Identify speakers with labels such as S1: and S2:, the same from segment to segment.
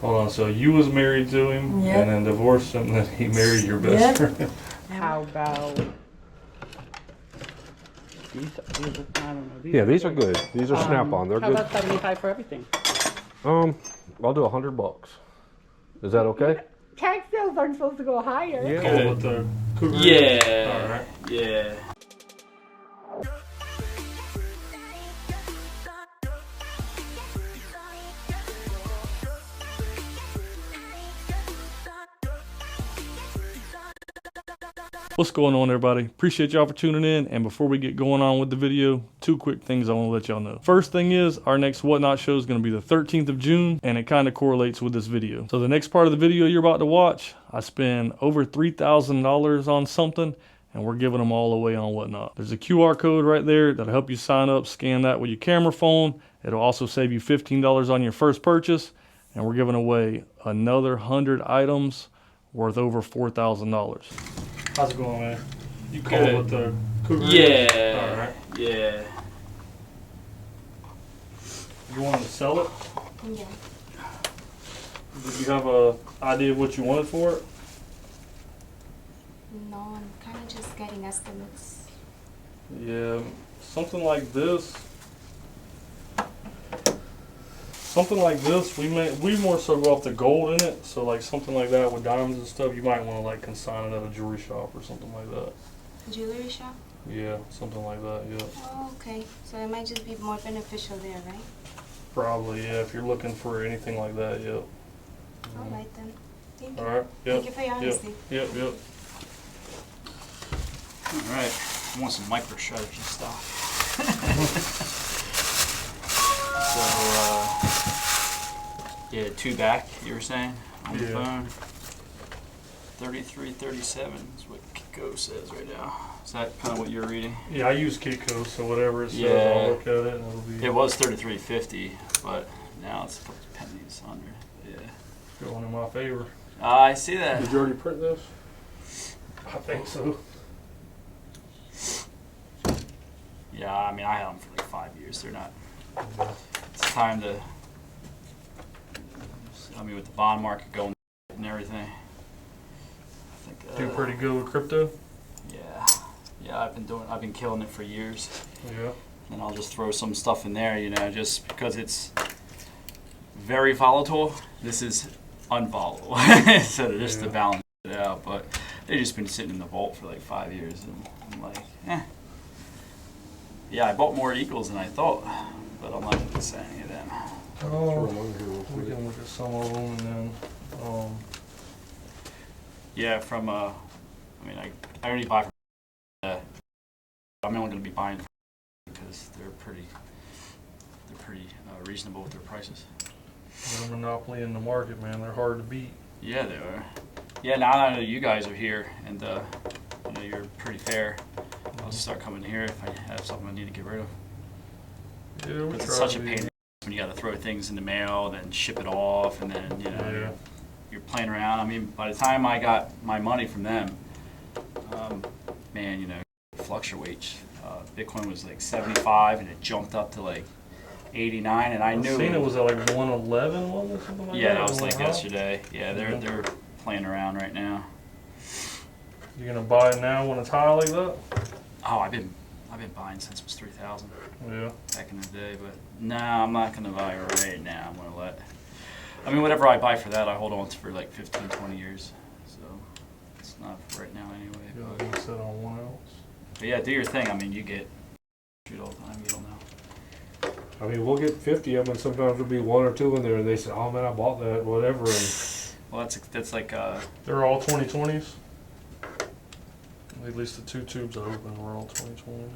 S1: Hold on, so you was married to him
S2: Yep.
S1: and then divorced him, then he married your best
S2: Yep.
S1: friend.
S3: How about these? I don't know.
S4: Yeah, these are good. These are Snap-on. They're
S3: How
S4: good.
S3: about 75 for everything?
S4: I'll do $100. Is that okay?
S3: Tax sales aren't supposed to go higher.
S4: Yeah.
S1: Call it the Cougar.
S5: Yeah.
S1: Alright.
S5: Yeah.
S1: What's going on, everybody? Appreciate y'all for tuning in. And before we get going on with the video, two quick things I want to let y'all know. First thing is, our next Whatnot show is going to be the 13th of June, and it kind of correlates with this video. So the next part of the video you're about to watch, I spend over $3,000 on something, and we're giving them all away on Whatnot. There's a QR code right there that'll help you sign up. Scan that with your camera phone. It'll also save you $15 on your first purchase, and we're giving away another 100 items worth over $4,000. How's it going, man? You call
S5: Good.
S1: it the Cougar?
S5: Yeah.
S1: Alright.
S5: Yeah.
S1: You want to sell it?
S2: Yeah.
S1: Did you have a idea of what you wanted for it?
S2: No, I'm kind of just getting estimates.
S1: Yeah, something like this. Something like this, we more so go off the gold in it. So like something like that with diamonds and stuff, you might want to like consign it at a jewelry shop or something like that.
S2: Jewelry shop?
S1: Yeah, something like that. Yeah.
S2: Oh, okay. So it might just be more beneficial there, right?
S1: Probably, yeah. If you're looking for anything like that, yep.
S2: All right then. Thank you.
S1: All right. Yep.
S2: Thank you for your honesty.
S1: Yep. Yep.
S5: All right. I want some MicroStrategy stuff. So, yeah, two back. You were saying on the
S1: Yeah.
S5: phone. 3337 is what KZOO says right now. Is that kind of what you're reading?
S1: Yeah, I use Kitco, so whatever it says,
S5: Yeah.
S1: I'll look at it and it'll be
S5: It was 3350, but now it's a couple pennies under. Yeah.
S1: going in my favor.
S5: I see that.
S4: Did you already print this?
S1: I think so.
S5: Yeah, I mean, I had them for like 5 years. They're not. It's time to. I mean, with the bond market going and everything. I think.
S1: Do pretty good with crypto.
S5: Yeah, yeah. I've been killing it for years.
S1: Yeah.
S5: And I'll just throw some stuff in there, you know, just because it's very volatile. This is unvolatile, so just to balance it out. But they've just been sitting in the vault for like 5 years, and I'm like, eh. Yeah, I bought more Eagles than I thought, but I'm not going to say any of them.
S1: Oh,
S4: Throw 'em on here real
S1: we
S4: quick.
S1: can look at some of them and then.
S5: Yeah, from I mean, I only buy from. I'm only going to be buying from because they're pretty reasonable with their prices.
S1: They're a monopoly in the market, man. They're hard to beat.
S5: Yeah, they are. Yeah, now that I know you guys are here and you know you're pretty fair, I'll just start coming here if I have something I need to get rid of.
S1: Yeah, we
S5: Because
S1: try
S5: it's such
S1: to
S5: a
S1: be-
S5: pain when you got to throw things in the mail, then ship it off, and then you know
S1: Yeah.
S5: you're playing around. I mean, by the time I got my money from them, man, you know, it fluctuates. Bitcoin was like 75, and it jumped up to like 89, and I
S1: I've
S5: knew
S1: seen it was at like 111, wasn't it? Something like that.
S5: yeah, that
S1: Or
S5: was like
S1: 100?
S5: yesterday. Yeah, they're playing around right now.
S1: You gonna buy it now when it's high like that?
S5: Oh, I've been buying since it was 3,000
S1: Yeah.
S5: back in the day, but no, I'm not gonna buy it right now. I'm gonna I mean, whatever I buy for that, I hold on to for like 15, 20 years. So it's not for right now anyway.
S1: Yeah,
S5: But,
S1: you sit on 1 ounce.
S5: but yeah, do your thing. I mean, you get treat all the time. You don't know.
S4: I mean, we'll get 50 of them, and sometimes there'll be one or two in there, and they say, "Oh man, I bought that, whatever." And
S5: Well, that's like
S1: They're all 2020s. At least the 2 tubes I opened were all 2020s.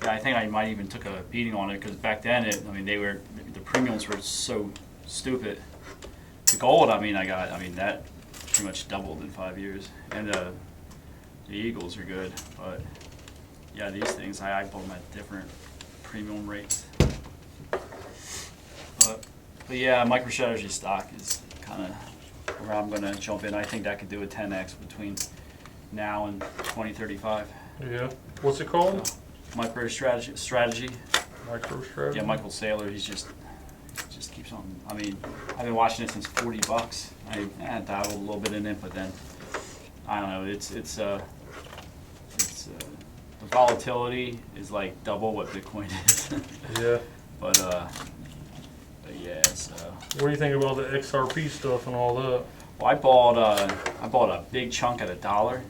S5: yeah. I think I might even took a beating on it because back then, the premiums were so stupid. The gold, I mean, that pretty much doubled in 5 years, and the Eagles are good, but yeah, these things I bought them at different premium rates. But yeah, MicroStrategy stock is kind of where I'm going to jump in. I think that could do a 10x between now and 2035.
S1: Yeah. What's it called?
S5: MicroStrategy.
S1: MicroStrategy.
S5: Yeah, Michael Saylor. He just keeps on. I mean, I've been watching it since $40. I dabbled a little bit in it, but then I don't know. It's the volatility is like double what Bitcoin is.
S1: Yeah.
S5: But yeah. So.
S1: What do you think about the XRP stuff and all that?
S5: Well, I bought a big chunk at $1,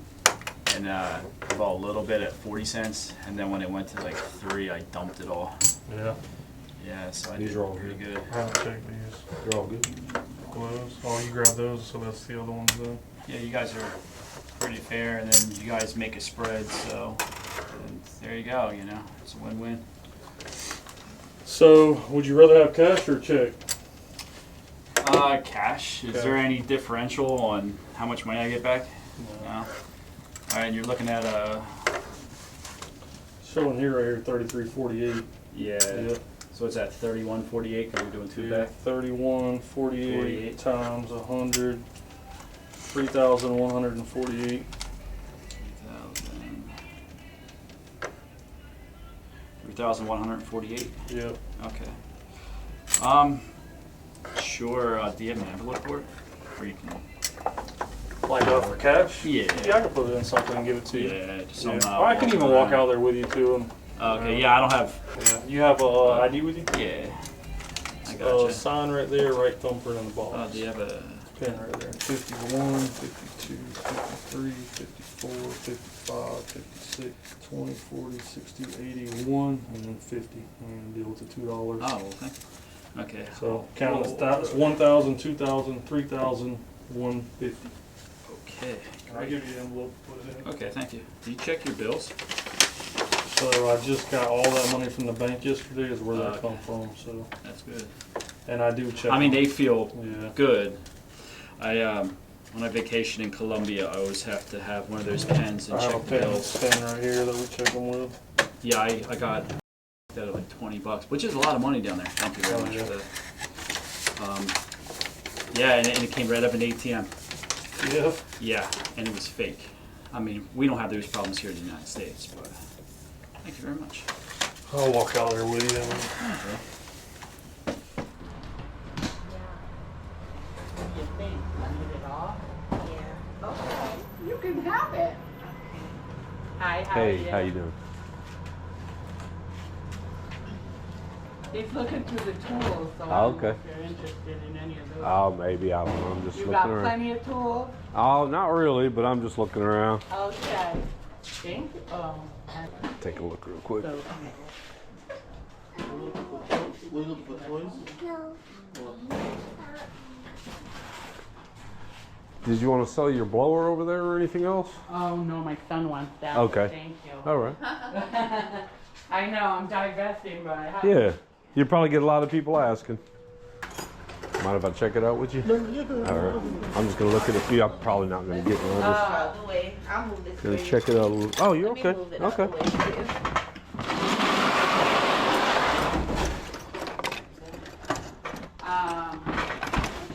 S5: and I bought a little bit at 40 cents, and then when it went to like 3, I dumped it all.
S1: Yeah.
S5: Yeah, so I
S4: These
S5: did
S4: are all
S5: pretty good.
S1: I haven't checked these.
S4: They're all good.
S1: Those. Oh, you grabbed those, so that's the other ones then.
S5: Yeah, you guys are pretty fair, and then you guys make a spread, so and there you go. You know, it's a win-win.
S1: So, would you rather have cash or check?
S5: Cash. Is
S1: Okay.
S5: there any differential on how much money I get back? No. All right, you're looking at
S1: Showing here right here, 33.48.
S5: yeah.
S1: Yep.
S5: So it's at 31.48 because we're doing two
S1: Yeah,
S5: back.
S1: 31.48
S5: 48.
S1: times 100, 3,148.
S5: 3,148.
S1: Yep.
S5: Okay. Sure. Do you have an envelope for it? Or you can.
S1: Like for cash?
S5: Yeah.
S1: Yeah, I can put it in something and give it to you.
S5: Yeah. Just
S1: Yeah.
S5: some,
S1: Or I can even walk out there with you too. And,
S5: Okay. Yeah, I don't have.
S1: yeah. You have a ID with you?
S5: Yeah. I gotcha.
S1: Sign right there, right thumbprint in the box.
S5: Do you have a?
S1: Pen right there. 51, 52, 53, 54, 55, 56, 20, 40, 60, 81, and then 50. And deal with the $2.
S5: Oh, okay. Okay.
S1: So count as that's 1,000, 2,000, 3,000, 150.
S5: Okay.
S1: I'll give you the envelope. Put it in.
S5: Okay. Thank you. Do you check your bills?
S1: So I just got all that money from the bank yesterday. Is where that
S5: Okay.
S1: come from. So,
S5: That's good.
S1: and I do check.
S5: I mean,
S1: them.
S5: they feel
S1: Yeah.
S5: good. When I vacation in Colombia, I always have to have one of those pens and
S1: I have a
S5: check the bills.
S1: pen right here that we check them with.
S5: Yeah, I got that at like $20, which is a lot of money down there. Thank you very
S1: Oh,
S5: much
S1: yeah.
S5: for that. Yeah, and it came right up in ATM.
S1: Yeah.
S5: Yeah, and it was fake. I mean, we don't have those problems here in the United States, but thank you very much.
S1: I'll walk out there with you.
S5: Okay.
S3: What do you think? Want to hit it off?
S2: Yeah.
S3: Okay. You can have it. Hi, how are
S6: Hey,
S3: you?
S6: how you doing?
S3: He's looking through the tools, so I
S6: Oh,
S3: don't know
S6: okay.
S3: if you're interested in any of those.
S6: Oh, maybe. I don't know. I'm just
S3: You
S6: looking
S3: got
S6: around.
S3: plenty of tools?
S6: Oh, not really, but I'm just looking around.
S3: Okay. Thank you. Oh,
S6: Take a look real quick.
S3: so,
S6: Did you want to sell your blower over there or anything else?
S3: oh no, my son wants that.
S6: Okay.
S3: Thank you.
S6: All right.
S3: I know, I'm divesting, but I have.
S6: Yeah. You probably get a lot of people asking. Mind if I check it out with you? All right. I'm just gonna look at a few. I'm probably not gonna get one. I'm just
S2: Out the way. I'll move this
S6: gonna
S2: way.
S6: check it out. A little. Oh, you're
S2: Let me
S6: okay.
S2: move it out the
S6: Okay.
S2: way for you.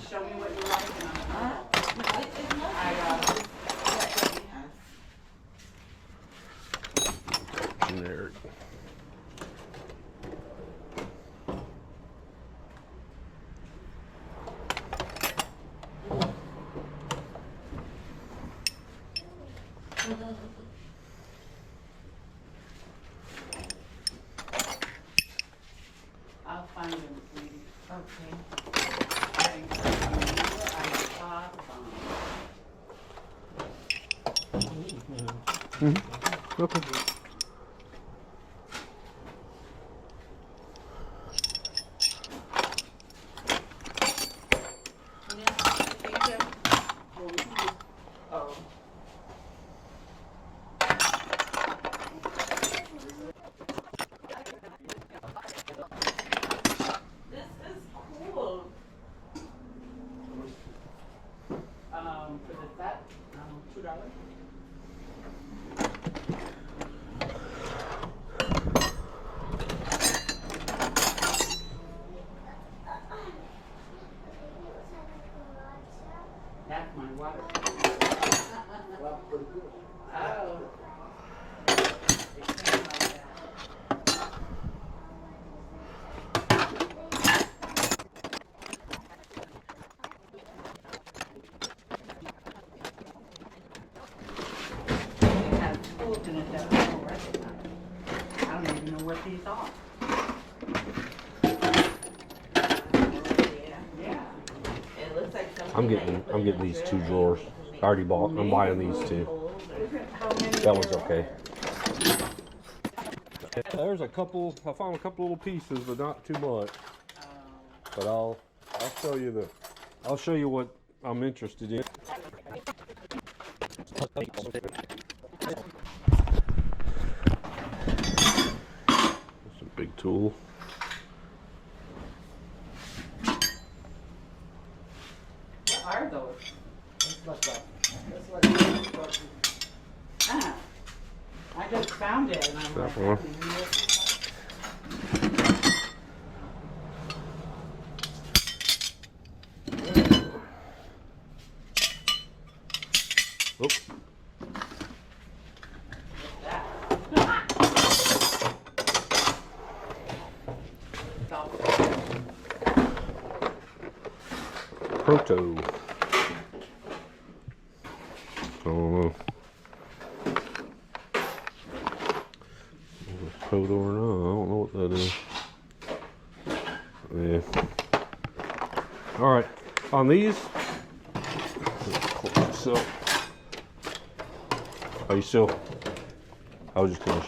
S3: Show me what you like and I
S6: There.
S3: I'll find them, sweetie.
S2: Okay.
S3: I thought,
S6: Okay.
S2: Thank you.
S3: oh.
S2: This is cool.
S3: For the set, $2. That's my water. Oh. It came like that. cabinet that I don't recognize. I don't even know what these are. Yeah. It looks like
S6: I'm getting these 2 drawers. I already bought. I'm buying these 2. That one's okay. There's a couple. I found a couple little pieces, but not too much. But I'll show you I'll show you what I'm interested in. That's a big tool.
S3: What are those? Ah, I just found it and I'm
S6: That
S3: like,
S6: one. Oops. Proto. I don't know. Proto or not, I don't know what that is. Yeah. Alright, on these, so, are you still? I was just gonna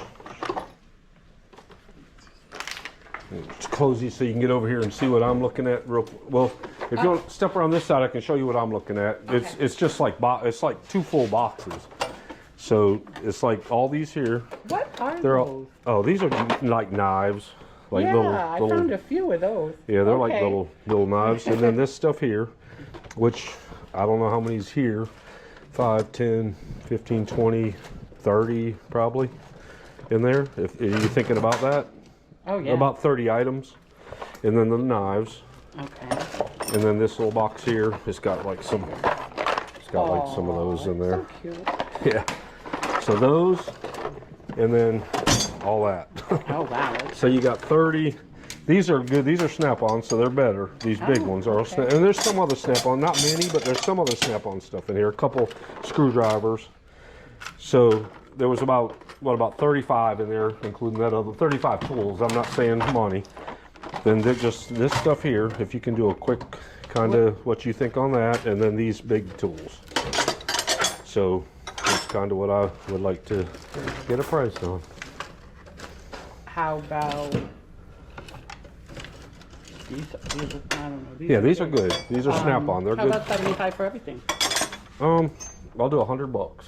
S6: just close these so you can get over here and see what I'm looking at real well. If you want to step around this side, I can show you what I'm looking at.
S3: Okay.
S6: It's just like it's like 2 full boxes. So it's like all these here.
S3: What are
S6: They're
S3: those?
S6: all, oh, these are like knives, like
S3: Yeah,
S6: little.
S3: I found a few of those.
S6: Yeah, they're like
S3: Okay.
S6: little knives. And then this stuff here, which I don't know how many's here. 5, 10, 15, 20, 30 probably in there. If you're thinking about that.
S3: Oh yeah.
S6: About 30 items. And then the knives.
S3: Okay.
S6: And then this little box here, it's got like some of those in there.
S3: So cute.
S6: Yeah. So those, and then all that.
S3: Oh wow.
S6: So you got 30. These are good. These are snap-on, so they're better. These big ones are.
S3: okay.
S6: And there's some other snap-on, not many, but there's some other snap-on stuff in here. A couple screwdrivers. So there was about 35 in there, including that other 35 tools. I'm not saying money. Then just this stuff here, if you can do a quick kind of what you think on that, and then these big tools. So that's kind of what I would like to get a price on.
S3: How about these? I don't know.
S6: Yeah, these are good. These are snap-on. They're
S3: How
S6: good.
S3: about 75 for everything?
S6: I'll do $100.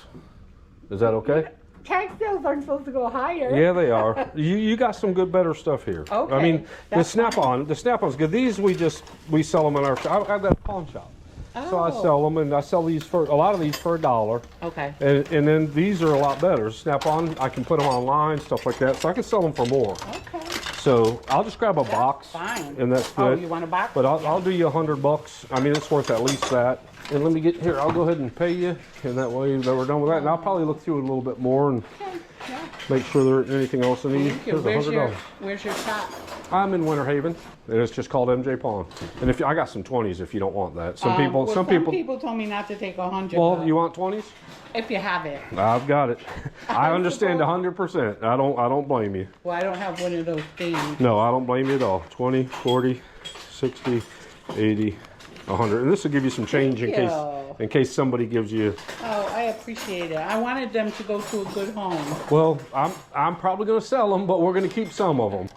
S6: Is that okay?
S3: Tag sales aren't supposed to go higher.
S6: Yeah, they are. You got some good, better stuff here.
S3: Okay,
S6: I mean, the
S3: that's
S6: Snap-on's good. These we sell them in our shop. I've got a pawn shop, so I
S3: Oh.
S6: sell them, and I sell these for a lot of these for $1.
S3: Okay.
S6: And then these are a lot better. Snap-on, I can put them online, stuff like that, so I can sell them for more.
S3: Okay.
S6: So I'll just grab a box,
S3: Fine.
S6: and that's
S3: Oh,
S6: good.
S3: you want a box?
S6: But I'll do you $100. I mean, it's worth at least that. And let me get here. I'll go ahead and pay you, and that way that we're done with that. And I'll probably look through it a little bit more and make sure there isn't anything else in these.
S3: Thank you.
S6: There's $100.
S3: Where's your shop?
S6: I'm in Winter Haven, and it's just called MJ Pawn. And if I got some 20s, if you don't want that. Some people.
S3: Well, some people told me not to take 100.
S6: Well,
S3: but
S6: you want 20s?
S3: if you have it.
S6: I've got it. I understand 100%. I don't blame you.
S3: Well, I don't have one of those things.
S6: No, I don't blame you at all. 20, 40, 60, 80, 100. And this will give you some change in
S3: Thank
S6: case somebody gives you.
S3: Oh, I appreciate it. I wanted them to go to a good home.
S6: Well, I'm probably going to sell them, but we're going to keep some of them.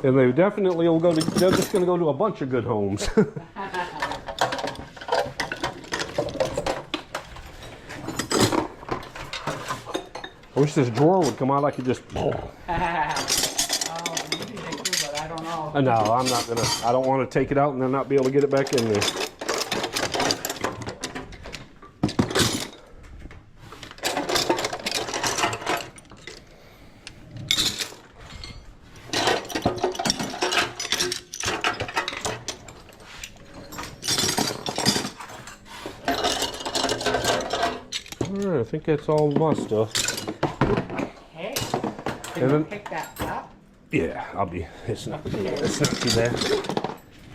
S6: And they definitely will go to. They're just going to go to a bunch of good homes. I wish this drawer would come out. I could just.
S3: Oh, maybe they do, but I don't know.
S6: No, I'm not gonna. I don't want to take it out and then not be able to get it back in there. All right, I think that's all my stuff.
S3: Hey,
S6: And
S3: can you
S6: then-
S3: pick that up?
S6: Yeah, it's not too bad.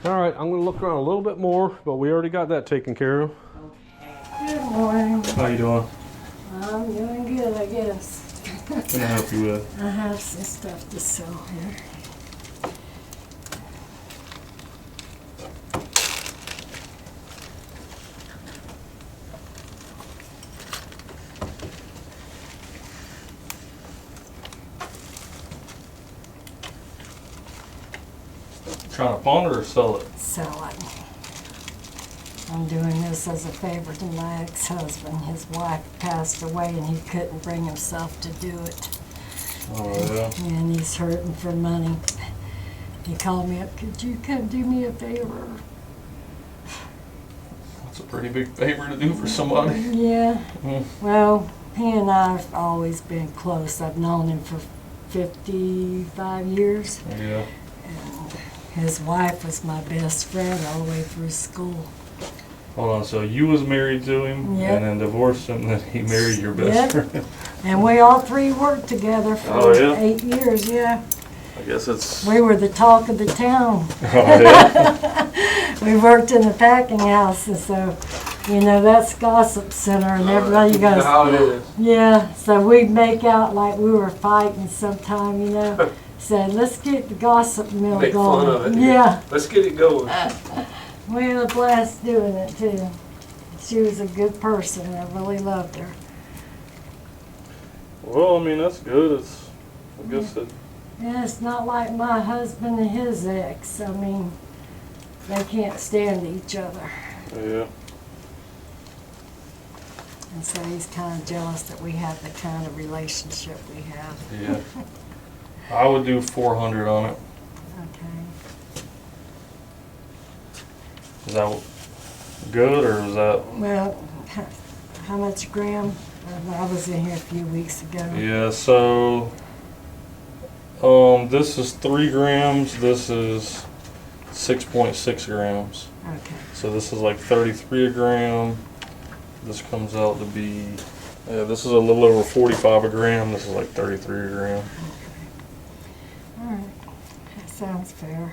S6: All right, I'm gonna look around a little bit more, but we already got that taken care of.
S3: Okay.
S7: Good morning.
S1: How you doing?
S7: I'm doing good, I guess.
S1: What can I help you with?
S7: I have some stuff to sell here.
S1: Trying to pawn it or sell it?
S7: Sell it. I'm doing this as a favor to my ex-husband. His wife passed away and he couldn't bring himself to do it.
S1: Oh, yeah.
S7: And he's hurting for money. He called me up, could you come do me a favor?
S1: That's a pretty big favor to do for somebody.
S7: Yeah.
S1: Mm.
S7: Well, he and I have always been close. I've known him for 55 years.
S1: Yeah.
S7: And his wife was my best friend all the way through school.
S1: Hold on, so you was married to him
S7: Yep.
S1: and then divorced him, then he married your best
S7: Yep.
S1: friend.
S7: And we all three worked together for
S1: Oh, yeah?
S7: 8 years, yeah.
S1: I guess it's...
S7: We were the talk of the town.
S1: Oh, yeah.
S7: We worked in a packing house, and so, you know, that's gossip center, and everybody goes,
S4: How it is.
S7: yeah. So we'd make out like we were fighting sometime, you know. Said, let's get the gossip mill
S4: Make
S7: going.
S4: fun of it.
S7: Yeah.
S4: Let's get it going.
S7: We had a blast doing it, too. She was a good person. I really loved her.
S1: Well, I mean, that's good. It's, I guess it...
S7: Yeah, it's not like my husband and his ex. I mean, they can't stand each other.
S1: Yeah.
S7: And so he's kind of jealous that we have the kind of relationship we have.
S1: Yeah. I would do 400 on it.
S7: Okay.
S1: Is that good or is that...
S7: Well, how much gram? I was in here a few weeks ago.
S1: Yeah, so... this is 3 grams, this is 6.6 grams.
S7: Okay.
S1: So this is like 33 a gram. This comes out to be, yeah, this is a little over 45 a gram. This is like 33 a gram.
S7: All right. That sounds fair.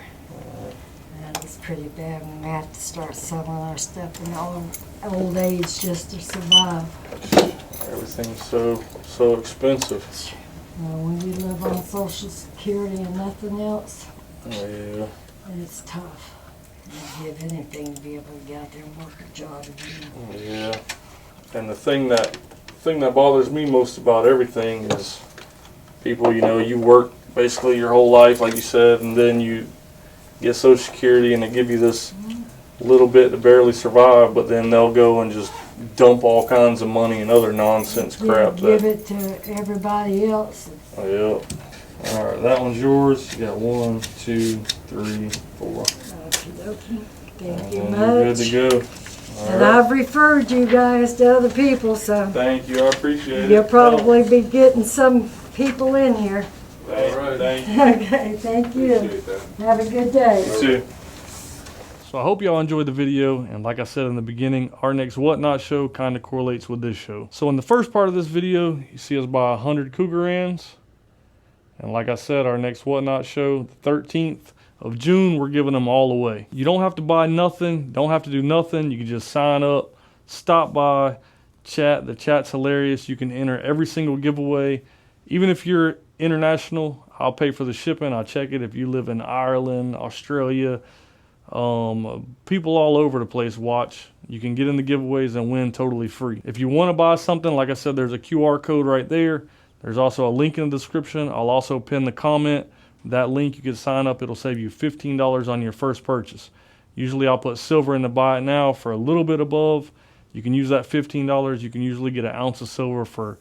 S7: That is pretty bad when we have to start selling our stuff in old age just to survive.
S1: Everything's so expensive.
S7: You know, when you live on Social Security and nothing else,
S1: Oh, yeah.
S7: it's tough. You give anything to be able to get out there and work a job again.
S1: Oh, yeah. And the thing that bothers me most about everything is people, you know, you work basically your whole life, like you said, and then you get Social Security and they give you this little bit to barely survive, but then they'll go and just dump all kinds of money and other nonsense crap.
S7: Yeah, give it to everybody else.
S1: Oh, yeah. All right, that one's yours. You got 1, 2, 3, 4.
S7: Okie dokie. Thank you
S1: And
S7: much.
S1: you're good to go. All
S7: And
S1: right.
S7: I've referred you guys to other people, so
S1: Thank you. I appreciate it.
S7: you'll probably be getting some people in here.
S1: Thank you.
S7: Okay, thank you. Have a good day.
S1: You too. So I hope y'all enjoyed the video, and like I said in the beginning, our next Whatnot show kind of correlates with this show. So in the first part of this video, you see us buy 100 Cougar Rands, and like I said, our next Whatnot show, the 13th of June, we're giving them all away. You don't have to buy nothing, don't have to do nothing, you can just sign up, stop by, chat. The chat's hilarious. You can enter every single giveaway. Even if you're international, I'll pay for the shipping, I'll check it. If you live in Ireland, Australia, people all over the place watch. You can get in the giveaways and win totally free. If you want to buy something, like I said, there's a QR code right there. There's also a link in the description. I'll also pin the comment. That link, you can sign up. It'll save you $15 on your first purchase. Usually I'll put silver in the buy it now for a little bit above. You can use that $15. You can usually get an ounce of silver for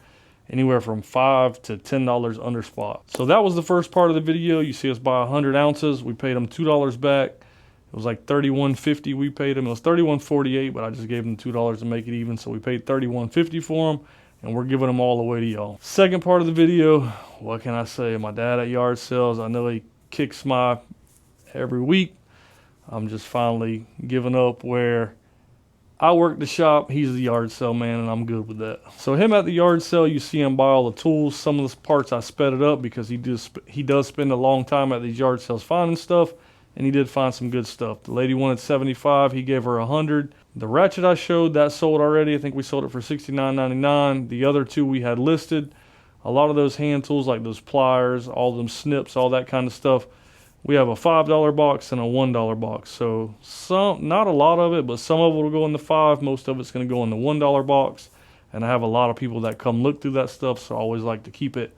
S1: anywhere from $5 to $10 under spot. So that was the first part of the video. You see us buy 100 ounces. We paid them $2 back. It was like $31.50 we paid them. It was $31.48, but I just gave them $2 to make it even. So we paid $31.50 for them, and we're giving them all away to y'all. Second part of the video, what can I say? My dad at yard sales, I know he kicks my every week. I'm just finally giving up where I work the shop, he's the yard sale man, and I'm good with that. So him at the yard sale, you see him buy all the tools. Some of the parts I sped it up because he does spend a long time at these yard sales finding stuff, and he did find some good stuff. The lady wanted 75, he gave her 100. The ratchet I showed, that sold already. I think we sold it for $69.99. The other two we had listed. A lot of those hand tools, like those pliers, all them snips, all that kind of stuff, we have a $5 box and a $1 box. So some, not a lot of it, but some of it will go in the $5. Most of it's going to go in the $1 box. And I have a lot of people that come look through that stuff, so I always like to keep it,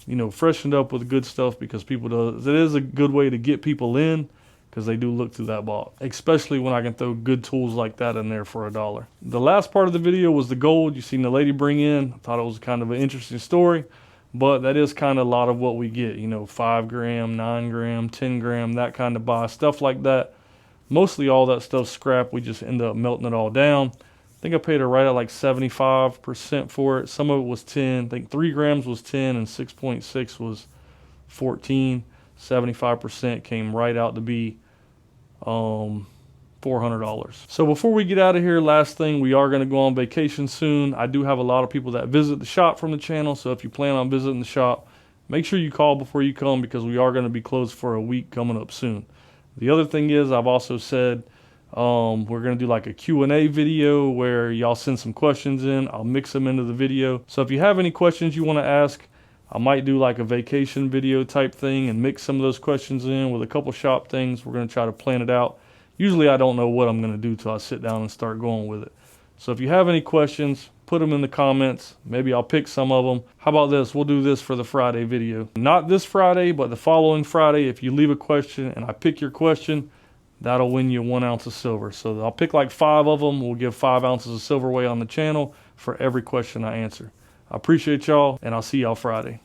S1: you know, freshened up with good stuff, because it is a good way to get people in, because they do look through that box, especially when I can throw good tools like that in there for $1. The last part of the video was the gold you seen the lady bring in. I thought it was kind of an interesting story, but that is kind of a lot of what we get, you know, 5 gram, 9 gram, 10 gram, that kind of buy, stuff like that. Mostly all that stuff's scrap. We just end up melting it all down. I think I paid her right at like 75% for it. Some of it was 10. I think 3 grams was 10 and 6.6 was 14. 75% came right out to be $400. So before we get out of here, last thing, we are going to go on vacation soon. I do have a lot of people that visit the shop from the channel, so if you plan on visiting the shop, make sure you call before you come, because we are going to be closed for a week coming up soon. The other thing is, I've also said we're going to do like a Q&A video where y'all send some questions in. I'll mix them into the video. So if you have any questions you want to ask, I might do like a vacation video type thing and mix some of those questions in with a couple shop things. We're going to try to plan it out. Usually I don't know what I'm going to do till I sit down and start going with it. So if you have any questions, put them in the comments. Maybe I'll pick some of them. How about this? We'll do this for the Friday video. Not this Friday, but the following Friday. If you leave a question and I pick your question, that'll win you 1 ounce of silver. So I'll pick like 5 of them. We'll give 5 ounces of silver away on the channel for every question I answer. I appreciate y'all, and I'll see y'all Friday.